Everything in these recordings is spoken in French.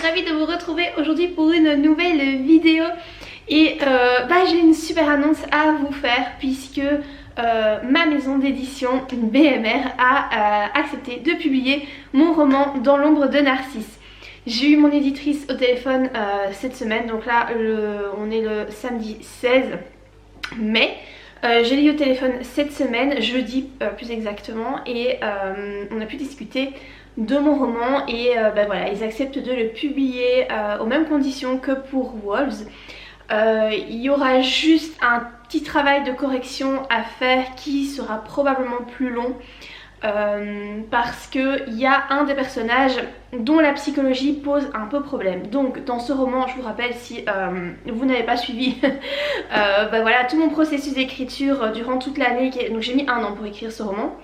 ravie de vous retrouver aujourd'hui pour une nouvelle vidéo. Et j'ai une super annonce à vous faire puisque ma maison d'édition BMR a accepté de publier mon roman Dans l'ombre de Narcisse. J'ai eu mon éditrice au téléphone cette semaine, donc là on est le samedi 16 mai. Je l'ai eu au téléphone cette semaine, jeudi plus exactement, et on a pu discuter de mon roman et voilà, ils acceptent de le publier aux mêmes conditions que pour Wolves. Il y aura juste un petit travail de correction à faire qui sera probablement plus long parce qu'il y a un des personnages dont la psychologie pose un peu problème. Donc dans ce roman, je vous rappelle, si vous n'avez pas suivi voilà, tout mon processus d'écriture durant toute l'année, donc j'ai mis 1 an pour écrire ce roman.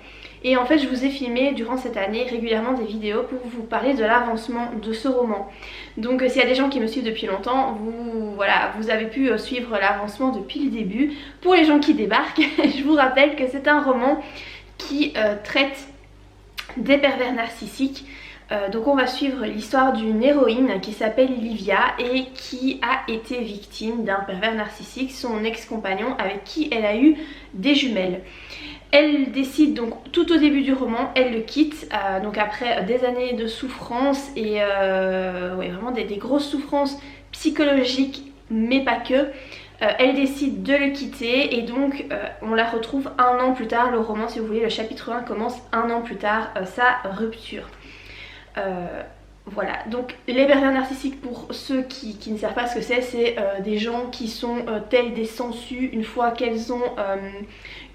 Et en fait je vous ai filmé durant cette année régulièrement des vidéos pour vous parler de l'avancement de ce roman. Donc s'il y a des gens qui me suivent depuis longtemps, vous avez pu suivre l'avancement depuis le début. Pour les gens qui débarquent, je vous rappelle que c'est un roman qui traite des pervers narcissiques. Donc on va suivre l'histoire d'une héroïne qui s'appelle Livia et qui a été victime d'un pervers narcissique, son ex-compagnon avec qui elle a eu des jumelles. Elle décide donc tout au début du roman, elle le quitte, donc après des années de souffrance et vraiment des grosses souffrances psychologiques mais pas que. Elle décide de le quitter et donc on la retrouve 1 an plus tard. Le roman, si vous voulez, le chapitre 1 commence 1 an plus tard, sa rupture. Voilà, donc les pervers narcissiques, pour ceux qui ne savent pas ce que c'est des gens qui sont tels des sangsues. Une fois qu'elles ont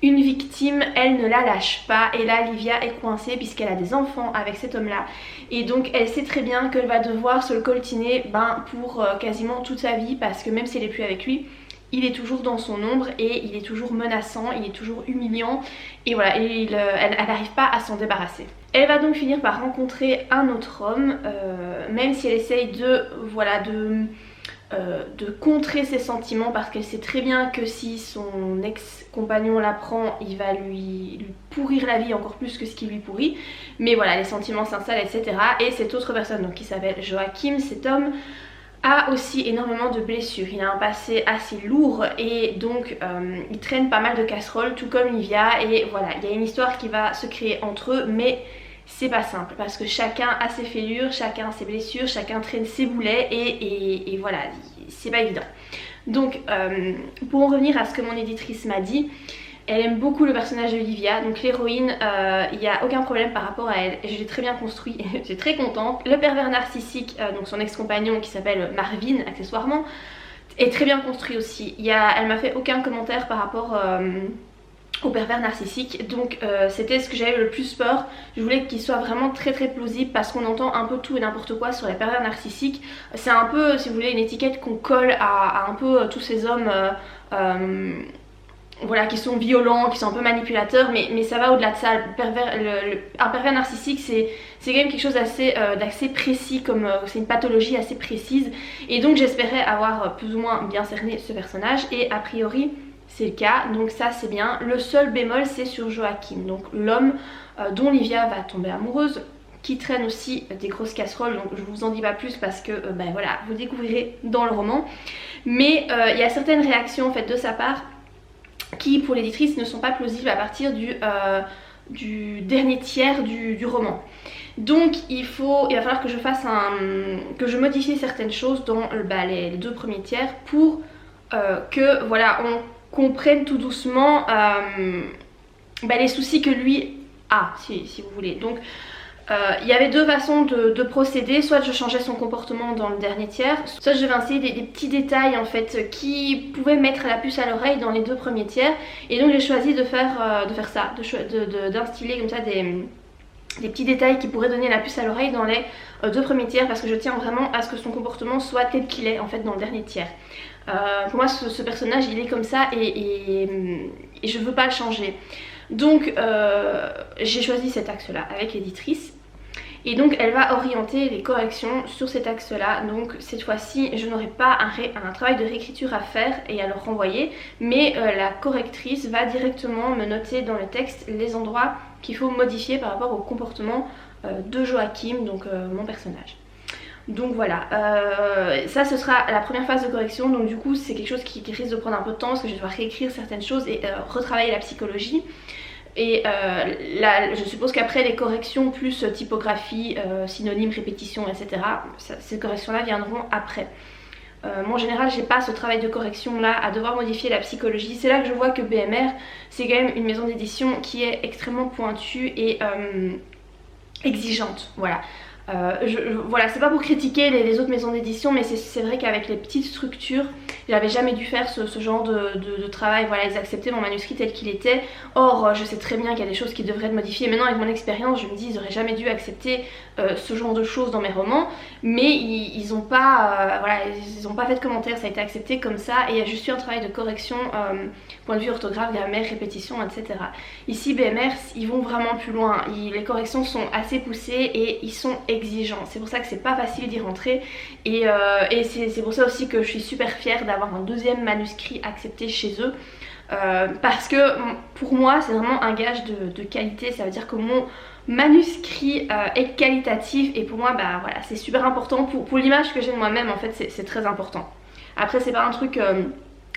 une victime, elles ne la lâchent pas. Et là Livia est coincée puisqu'elle a des enfants avec cet homme là. Et donc elle sait très bien qu'elle va devoir se le coltiner pour quasiment toute sa vie, parce que même si elle n'est plus avec lui, il est toujours dans son ombre et il est toujours menaçant, il est toujours humiliant. Et voilà, elle n'arrive pas à s'en débarrasser. Elle va donc finir par rencontrer un autre homme, même si elle essaye de contrer ses sentiments, parce qu'elle sait très bien que si son ex-compagnon l'apprend, il va lui pourrir la vie encore plus que ce qu'il lui pourrit. Mais voilà, les sentiments s'installent, etc. Et cette autre personne donc, qui s'appelle Joachim, cet homme a aussi énormément de blessures. Il a un passé assez lourd et donc il traîne pas mal de casseroles, tout comme Livia. Et voilà, il y a une histoire qui va se créer entre eux, mais c'est pas simple parce que chacun a ses fêlures, chacun a ses blessures, chacun traîne ses boulets et voilà, c'est pas évident. Donc pour en revenir à ce que mon éditrice m'a dit, elle aime beaucoup le personnage de Livia, donc l'héroïne, il n'y a aucun problème par rapport à elle. Je l'ai très bien construit, je suis très contente. Le pervers narcissique, donc son ex-compagnon qui s'appelle Marvin accessoirement, est très bien construit aussi. Elle m'a fait aucun commentaire par rapport au pervers narcissique, donc c'était ce que j'avais le plus peur. Je voulais qu'il soit vraiment très plausible parce qu'on entend un peu tout et n'importe quoi sur les pervers narcissiques. C'est un peu, si vous voulez, une étiquette qu'on colle à un peu tous ces hommes voilà, qui sont violents, qui sont un peu manipulateurs, mais ça va au-delà de ça. Un pervers narcissique, c'est quand même quelque chose d'assez précis, c'est une pathologie assez précise. Et donc j'espérais avoir plus ou moins bien cerné ce personnage, et a priori c'est le cas, donc ça c'est bien. Le seul bémol, c'est sur Joachim, donc l'homme dont Livia va tomber amoureuse, qui traîne aussi des grosses casseroles. Donc je vous en dis pas plus parce que voilà, vous découvrirez dans le roman. Mais il y a certaines réactions en fait de sa part qui pour l'éditrice ne sont pas plausibles à partir du dernier tiers du roman. Donc il va falloir que je modifie certaines choses dans les 2 premiers tiers pour que voilà, on comprenne tout doucement les soucis que lui a, si vous voulez. Donc il y avait 2 façons de procéder. Soit je changeais son comportement dans le dernier tiers, soit je devais essayer des petits détails en fait qui pouvaient mettre la puce à l'oreille dans les 2 premiers tiers. Et donc j'ai choisi de faire ça, d'instiller comme ça des petits détails qui pourraient donner la puce à l'oreille dans les 2 premiers tiers, parce que je tiens vraiment à ce que son comportement soit tel qu'il est en fait dans le dernier tiers. Pour moi ce personnage il est comme ça et je veux pas le changer. Donc j'ai choisi cet axe là avec l'éditrice. Et donc elle va orienter les corrections sur cet axe là. Donc cette fois-ci je n'aurai pas un travail de réécriture à faire et à leur renvoyer, mais la correctrice va directement me noter dans le texte les endroits qu'il faut modifier par rapport au comportement de Joachim, donc mon personnage. Donc voilà, ça ce sera la première phase de correction, donc du coup c'est quelque chose qui risque de prendre un peu de temps parce que je vais devoir réécrire certaines choses et retravailler la psychologie. Et là, je suppose qu'après les corrections plus typographie, synonymes, répétition, etc., ces corrections-là viendront après. Moi en général j'ai pas ce travail de correction là à devoir modifier la psychologie. C'est là que je vois que BMR c'est quand même une maison d'édition qui est extrêmement pointue et exigeante, voilà. Voilà, c'est pas pour critiquer les autres maisons d'édition, mais c'est vrai qu'avec les petites structures, j'avais jamais dû faire ce genre de travail. Voilà, ils acceptaient mon manuscrit tel qu'il était. Or, je sais très bien qu'il y a des choses qui devraient être modifiées. Maintenant, avec mon expérience, je me dis, ils auraient jamais dû accepter ce genre de choses dans mes romans. Mais ils ont pas, voilà, ils ont pas fait de commentaires, ça a été accepté comme ça. Et il y a juste eu un travail de correction, point de vue orthographe, grammaire, répétition, etc. Ici, BMR, ils vont vraiment plus loin. Les corrections sont assez poussées et ils sont exigeant. C'est pour ça que c'est pas facile d'y rentrer et c'est pour ça aussi que je suis super fière d'avoir un deuxième manuscrit accepté chez eux parce que pour moi c'est vraiment un gage de qualité. Ça veut dire que mon manuscrit est qualitatif et pour moi bah voilà c'est super important pour l'image que j'ai de moi-même. En fait c'est très important. Après c'est pas un truc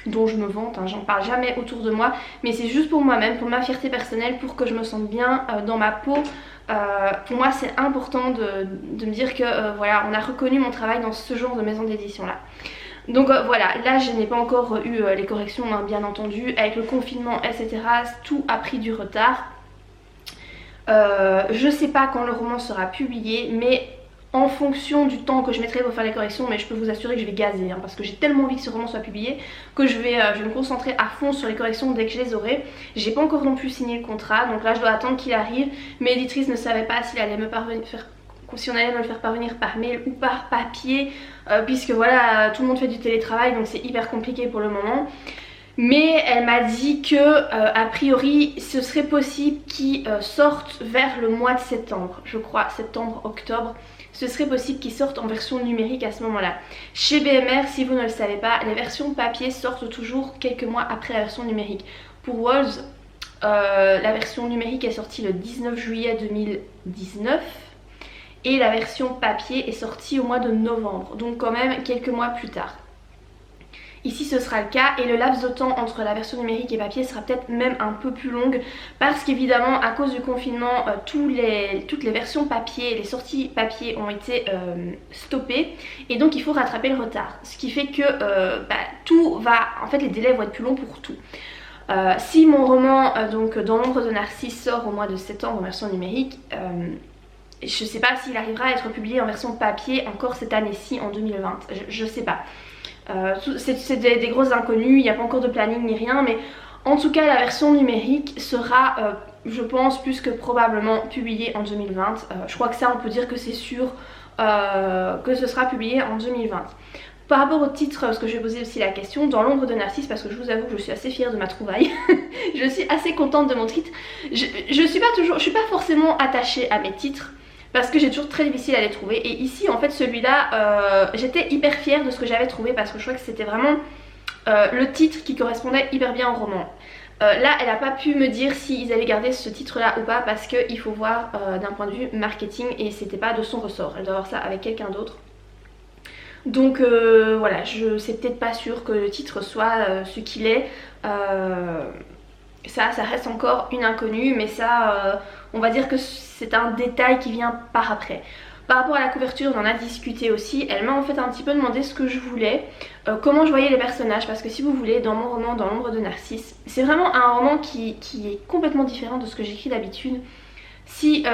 dont je me vante, hein, j'en parle jamais autour de moi, mais c'est juste pour moi-même, pour ma fierté personnelle, pour que je me sente bien dans ma peau. Pour moi c'est important de me dire que voilà, on a reconnu mon travail dans ce genre de maison d'édition là. Donc voilà, là je n'ai pas encore eu les corrections hein, bien entendu, avec le confinement etc, tout a pris du retard. Je sais pas quand le roman sera publié, mais en fonction du temps que je mettrai pour faire les corrections, mais je peux vous assurer que je vais gazer hein, parce que j'ai tellement envie que ce roman soit publié que je vais me concentrer à fond sur les corrections dès que je les aurai. J'ai pas encore non plus signé le contrat, donc là je dois attendre qu'il arrive. Mes éditrices ne savaient pas s'il allait si on allait me le faire parvenir par mail ou par papier, puisque voilà tout le monde fait du télétravail donc c'est hyper compliqué pour le moment. Mais elle m'a dit que a priori ce serait possible qu'il sorte vers le mois de septembre, je crois, septembre-octobre. Ce serait possible qu'ils sortent en version numérique à ce moment-là. Chez BMR, si vous ne le savez pas, les versions papier sortent toujours quelques mois après la version numérique. Pour Walls, la version numérique est sortie le 19 juillet 2019 et la version papier est sortie au mois de novembre, donc quand même quelques mois plus tard. Ici ce sera le cas et le laps de temps entre la version numérique et papier sera peut-être même un peu plus longue parce qu'évidemment à cause du confinement toutes les versions papier, les sorties papier ont été stoppées et donc il faut rattraper le retard. Ce qui fait que tout va, en fait les délais vont être plus longs pour tout. Si mon roman donc Dans l'ombre de Narcisse sort au mois de septembre en version numérique, je sais pas s'il arrivera à être publié en version papier encore cette année-ci en 2020, je sais pas. C'est des grosses inconnues, il n'y a pas encore de planning ni rien, mais en tout cas la version numérique sera je pense plus que probablement publiée en 2020. Je crois que ça on peut dire que c'est sûr que ce sera publié en 2020. Par rapport au titre, parce que je vais poser aussi la question, Dans l'ombre de Narcisse, parce que je vous avoue que je suis assez fière de ma trouvaille. Je suis assez contente de mon titre. Je suis pas forcément attachée à mes titres parce que j'ai toujours très difficile à les trouver, et ici en fait celui-là j'étais hyper fière de ce que j'avais trouvé parce que je crois que c'était vraiment le titre qui correspondait hyper bien au roman. Là elle n'a pas pu me dire s'ils allaient garder ce titre là ou pas parce qu'il faut voir d'un point de vue marketing et c'était pas de son ressort, elle doit voir ça avec quelqu'un d'autre. Donc voilà, c'est peut-être pas sûr que le titre soit ce qu'il est. Ça reste encore une inconnue, mais ça on va dire que c'est un détail qui vient par après. Par rapport à la couverture, on en a discuté aussi. Elle m'a en fait un petit peu demandé ce que je voulais, comment je voyais les personnages, parce que si vous voulez, dans mon roman Dans l'ombre de Narcisse, c'est vraiment un roman qui est complètement différent de ce que j'écris d'habitude. Si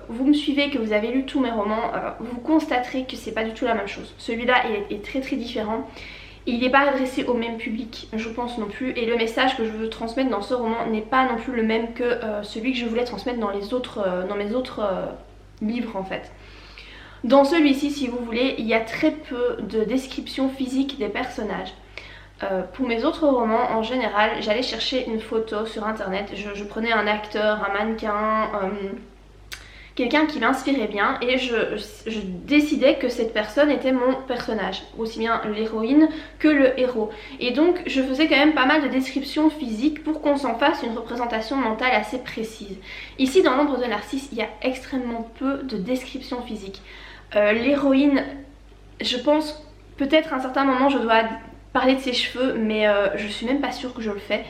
vous me suivez, que vous avez lu tous mes romans, vous constaterez que c'est pas du tout la même chose. Celui-là est très très différent. Il n'est pas adressé au même public, je pense non plus, et le message que je veux transmettre dans ce roman n'est pas non plus le même que celui que je voulais transmettre dans mes autres livres en fait. Dans celui-ci, si vous voulez, il y a très peu de description physique des personnages. Pour mes autres romans, en général, j'allais chercher une photo sur internet, je prenais un acteur, un mannequin, quelqu'un qui m'inspirait bien et je décidais que cette personne était mon personnage, aussi bien l'héroïne que le héros. Et donc je faisais quand même pas mal de descriptions physiques pour qu'on s'en fasse une représentation mentale assez précise. Ici dans l'ombre de Narcisse, il y a extrêmement peu de descriptions physiques. L'héroïne je pense peut-être à un certain moment je dois parler de ses cheveux, mais je suis même pas sûre que je le fais.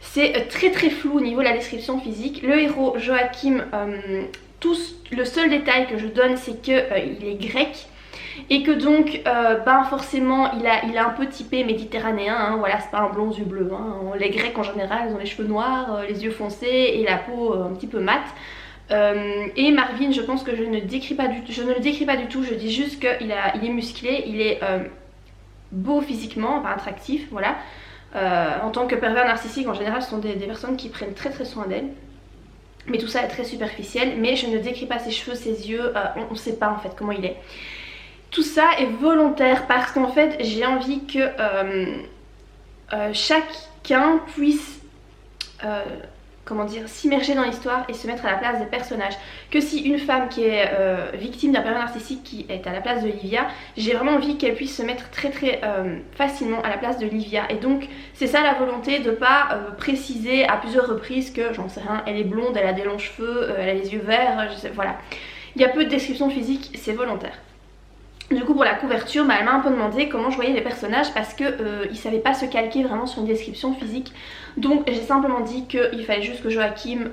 C'est très très flou au niveau de la description physique. Le héros Joachim, le seul détail que je donne c'est qu'il est grec. Et que donc ben forcément il a un peu typé méditerranéen, hein, voilà, c'est pas un blond yeux bleus, hein. Les Grecs en général ils ont les cheveux noirs, les yeux foncés et la peau un petit peu mate. Et Marvin, je pense que je ne le décris pas du tout, je dis juste qu'il est musclé, il est beau physiquement, enfin attractif, voilà. En tant que pervers narcissique en général ce sont des personnes qui prennent très très soin d'elles. Mais tout ça est très superficiel, mais je ne décris pas ses cheveux, ses yeux, on ne sait pas en fait comment il est. Tout ça est volontaire parce qu'en fait j'ai envie que chacun puisse comment dire, s'immerger dans l'histoire et se mettre à la place des personnages. Que si une femme qui est victime d'un pervers narcissique qui est à la place de Livia, j'ai vraiment envie qu'elle puisse se mettre très facilement à la place de Livia. Et donc c'est ça la volonté, de pas préciser à plusieurs reprises que, j'en sais rien, elle est blonde, elle a des longs cheveux, elle a les yeux verts, je sais, voilà. Il y a peu de description physique, c'est volontaire. Du coup pour la couverture, elle m'a un peu demandé comment je voyais les personnages parce que il savait pas se calquer vraiment sur une description physique. Donc j'ai simplement dit qu'il fallait juste que Joachim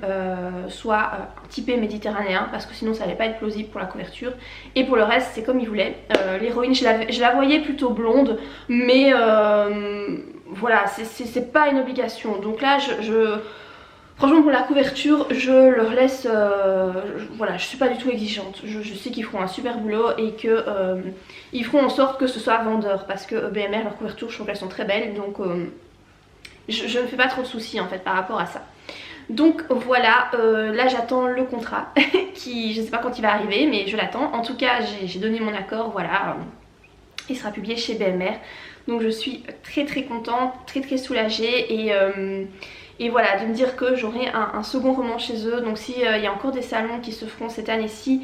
soit typé méditerranéen parce que sinon ça allait pas être plausible pour la couverture. Et pour le reste c'est comme il voulait. L'héroïne je la voyais plutôt blonde, mais voilà, c'est pas une obligation. Donc là franchement pour la couverture je leur laisse, voilà, je suis pas du tout exigeante, je sais qu'ils feront un super boulot et que ils feront en sorte que ce soit vendeur parce que BMR leur couverture je trouve qu'elles sont très belles, donc je ne fais pas trop de soucis en fait par rapport à ça. Donc voilà, là j'attends le contrat qui je sais pas quand il va arriver mais je l'attends. En tout cas j'ai donné mon accord, voilà, il sera publié chez BMR, donc je suis très contente, très soulagée et voilà, de me dire que j'aurai un second roman chez eux. Donc s'il y a encore des salons qui se feront cette année-ci,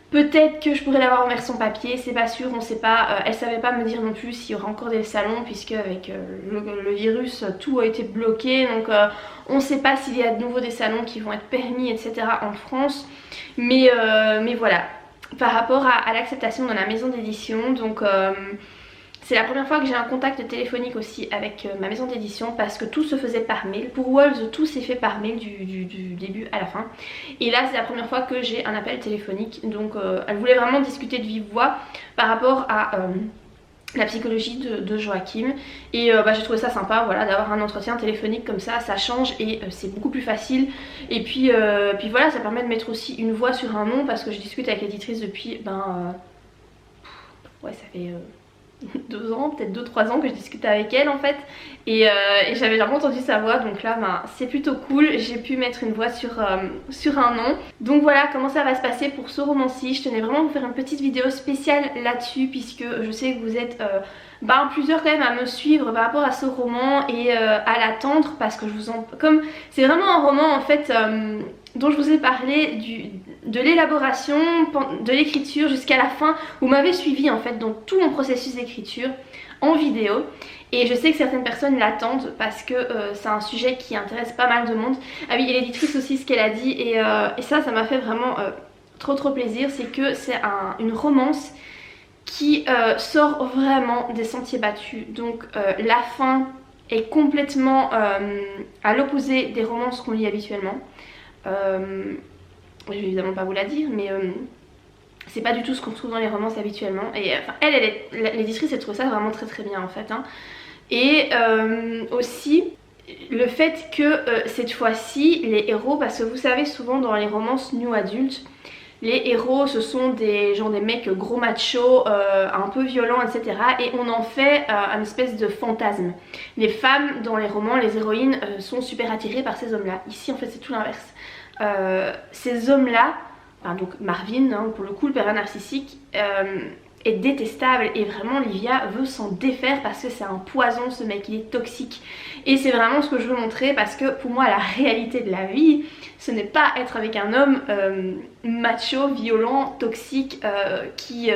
peut-être que je pourrais l'avoir en version papier, c'est pas sûr, on sait pas. Elle savait pas me dire non plus s'il y aura encore des salons puisque avec le virus tout a été bloqué. Donc on sait pas s'il y a de nouveau des salons qui vont être permis, etc. en France. Mais voilà, par rapport à l'acceptation dans la maison d'édition, donc c'est la première fois que j'ai un contact téléphonique aussi avec ma maison d'édition parce que tout se faisait par mail. Pour Wolves, tout s'est fait par mail du début à la fin. Et là, c'est la première fois que j'ai un appel téléphonique. Donc, elle voulait vraiment discuter de vive voix par rapport à la psychologie de Joachim. Et j'ai trouvé ça sympa, voilà, d'avoir un entretien téléphonique comme ça change et c'est beaucoup plus facile. Et puis voilà, ça permet de mettre aussi une voix sur un nom parce que je discute avec l'éditrice depuis, ouais, ça fait 2 ans, peut-être 2-3 ans que je discutais avec elle en fait, et j'avais jamais entendu sa voix, donc là c'est plutôt cool, j'ai pu mettre une voix sur un nom. Donc voilà comment ça va se passer pour ce roman-ci. Je tenais vraiment à vous faire une petite vidéo spéciale là-dessus puisque je sais que vous êtes plusieurs quand même à me suivre par rapport à ce roman et à l'attendre parce que comme c'est vraiment un roman en fait dont je vous ai parlé de l'élaboration, de l'écriture jusqu'à la fin. Vous m'avez suivi en fait dans tout mon processus d'écriture en vidéo et je sais que certaines personnes l'attendent parce que c'est un sujet qui intéresse pas mal de monde. Ah oui, et l'éditrice aussi ce qu'elle a dit et ça m'a fait vraiment trop plaisir, c'est que c'est une romance qui sort vraiment des sentiers battus. Donc la fin est complètement à l'opposé des romances qu'on lit habituellement. Je vais évidemment pas vous la dire, mais c'est pas du tout ce qu'on trouve dans les romances habituellement. Et enfin, l'éditrice elle trouve ça vraiment très bien en fait, hein. Et aussi le fait que cette fois-ci les héros, parce que vous savez souvent dans les romances new adultes, les héros ce sont des mecs gros machos, un peu violents, etc. Et on en fait un espèce de fantasme. Les femmes dans les romans, les héroïnes sont super attirées par ces hommes-là. Ici en fait c'est tout l'inverse. Ces hommes-là, donc Marvin, hein, pour le coup le pervers narcissique, est détestable et vraiment Livia veut s'en défaire parce que c'est un poison ce mec, il est toxique. Et c'est vraiment ce que je veux montrer parce que pour moi la réalité de la vie ce n'est pas être avec un homme macho, violent, toxique,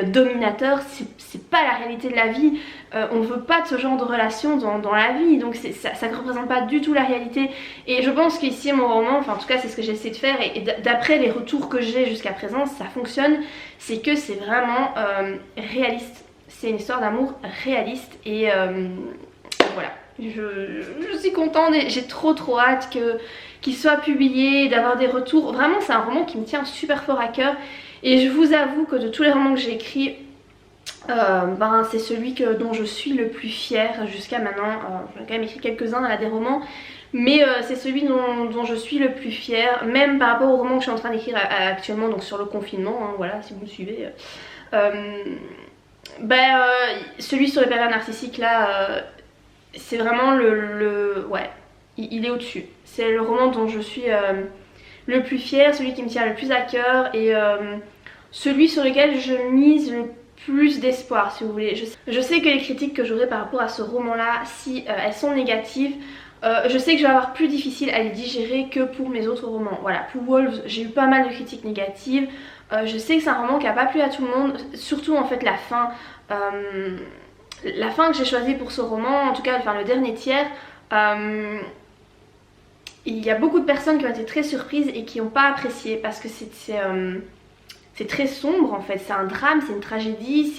dominateur, c'est pas la réalité de la vie. On veut pas de ce genre de relation dans la vie, donc ça ne représente pas du tout la réalité. Et je pense qu'ici mon roman, enfin en tout cas c'est ce que j'essaie de faire et d'après les retours que j'ai jusqu'à présent ça fonctionne, c'est que c'est vraiment réaliste. c'est une histoire d'amour réaliste et voilà. Je suis contente et j'ai trop hâte qu'il soit publié, d'avoir des retours. Vraiment c'est un roman qui me tient super fort à cœur et je vous avoue que de tous les romans que j'ai écrits, c'est celui dont je suis le plus fière jusqu'à maintenant. J'ai quand même écrit quelques-uns là, des romans, mais c'est celui dont je suis le plus fière, même par rapport au roman que je suis en train d'écrire actuellement, donc sur le confinement, hein, voilà, si vous me suivez. Celui sur les pervers narcissiques là, c'est vraiment ouais, il est au-dessus. C'est le roman dont je suis le plus fière, celui qui me tient le plus à cœur et celui sur lequel je mise le plus d'espoir, si vous voulez. Je sais que les critiques que j'aurai par rapport à ce roman là, si elles sont négatives, je sais que je vais avoir plus difficile à les digérer que pour mes autres romans. Voilà, pour Wolves j'ai eu pas mal de critiques négatives. Je sais que c'est un roman qui a pas plu à tout le monde, surtout en fait la fin. La fin que j'ai choisie pour ce roman, en tout cas le dernier tiers, il y a beaucoup de personnes qui ont été très surprises et qui n'ont pas apprécié parce que c'est très sombre en fait, c'est un drame, c'est une tragédie,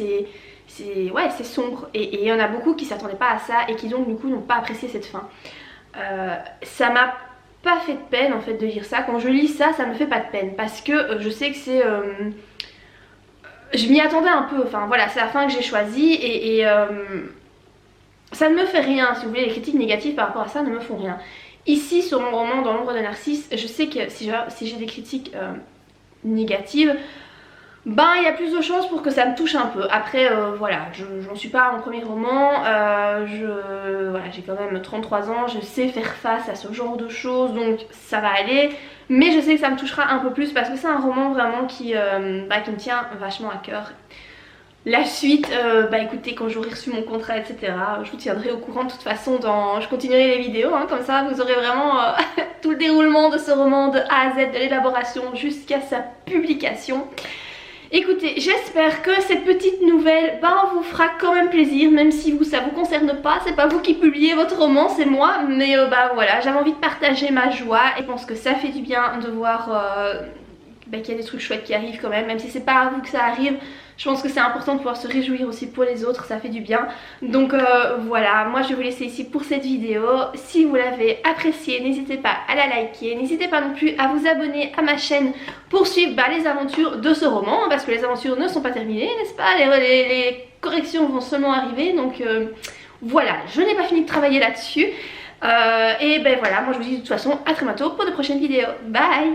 c'est sombre et il y en a beaucoup qui s'attendaient pas à ça et qui donc du coup n'ont pas apprécié cette fin. Ça m'a pas fait de peine en fait de lire ça. Quand je lis ça, ça me fait pas de peine parce que je sais que c'est... je m'y attendais un peu, enfin voilà, c'est la fin que j'ai choisie et ça ne me fait rien, si vous voulez, les critiques négatives par rapport à ça ne me font rien. Ici sur mon roman Dans l'ombre de Narcisse, je sais que si j'ai des critiques négatives, il y a plus de chances pour que ça me touche un peu. Après voilà, j'en suis pas à mon premier roman, voilà, j'ai quand même 33 ans, je sais faire face à ce genre de choses donc ça va aller. Mais je sais que ça me touchera un peu plus parce que c'est un roman vraiment qui me tient vachement à cœur. La suite, écoutez, quand j'aurai reçu mon contrat, etc., je vous tiendrai au courant de toute façon, je continuerai les vidéos, hein, comme ça vous aurez vraiment tout le déroulement de ce roman de A à Z, de l'élaboration jusqu'à sa publication. Écoutez, j'espère que cette petite nouvelle vous fera quand même plaisir, même si ça vous concerne pas, c'est pas vous qui publiez votre roman, c'est moi, mais voilà, j'avais envie de partager ma joie et je pense que ça fait du bien de voir qu'il y a des trucs chouettes qui arrivent quand même si c'est pas à vous que ça arrive. Je pense que c'est important de pouvoir se réjouir aussi pour les autres, ça fait du bien. Donc voilà, moi je vais vous laisser ici pour cette vidéo. Si vous l'avez appréciée, n'hésitez pas à la liker. N'hésitez pas non plus à vous abonner à ma chaîne pour suivre les aventures de ce roman. Parce que les aventures ne sont pas terminées, n'est-ce pas? Les corrections vont seulement arriver. Donc voilà, je n'ai pas fini de travailler là-dessus. Et voilà, moi je vous dis de toute façon à très bientôt pour de prochaines vidéos. Bye!